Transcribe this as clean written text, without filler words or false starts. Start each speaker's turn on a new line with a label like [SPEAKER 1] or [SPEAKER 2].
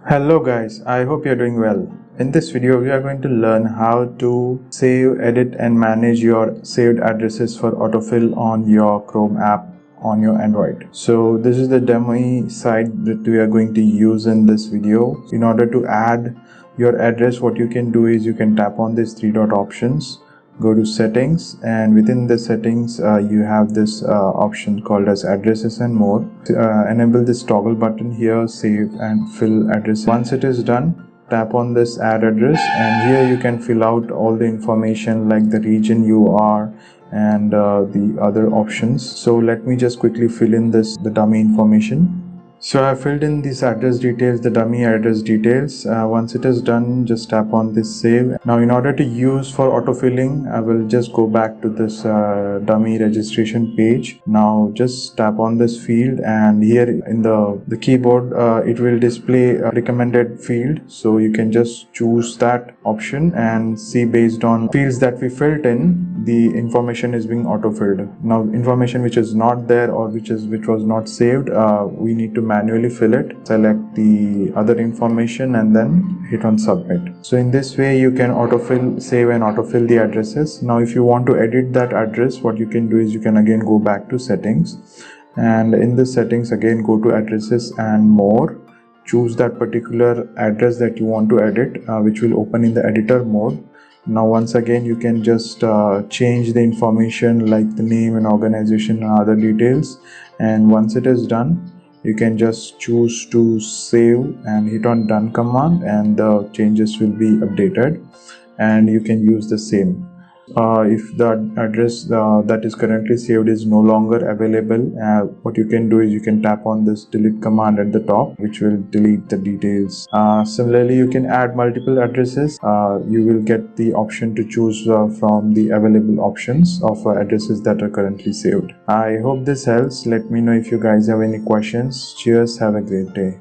[SPEAKER 1] Hello guys, I hope you're doing well. In this video, we are going to learn how to save, edit and manage your saved addresses for autofill on your Chrome app on your Android. So this is the demo site that we are going to use in this video. In order to add your address, what you can do is you can tap on these three dot options, go to settings, and within the settings you have this option called as addresses and more. Enable this toggle button here, save and fill address. Once it is done, tap on this add address, and here you can fill out all the information like the region you are and the other options. So let me just quickly fill in the dummy information. So I filled in these address details, the dummy address details. Once it is done, just tap on this save. Now in order to use for autofilling, I will just go back to this dummy registration page. Now just tap on this field, and here in the keyboard it will display a recommended field. So you can just choose that option and see based on fields that we filled in, the information is being autofilled. Now information which is not there or which was not saved, we need to manually fill it. Select the other information and then hit on submit. So in this way you can autofill, save and autofill the addresses. Now if you want to edit that address, what you can do is you can again go back to settings, and in the settings again go to addresses and more. Choose that particular address that you want to edit, which will open in the editor mode. Now once again you can just change the information like the name and organization and other details, and once it is done you can just choose to save and hit on done command, and the changes will be updated and you can use the same. If the address that is currently saved is no longer available, what you can do is you can tap on this delete command at the top, which will delete the details. Similarly, you can add multiple addresses. You will get the option to choose from the available options of addresses that are currently saved. I hope this helps. Let me know if you guys have any questions. Cheers, have a great day.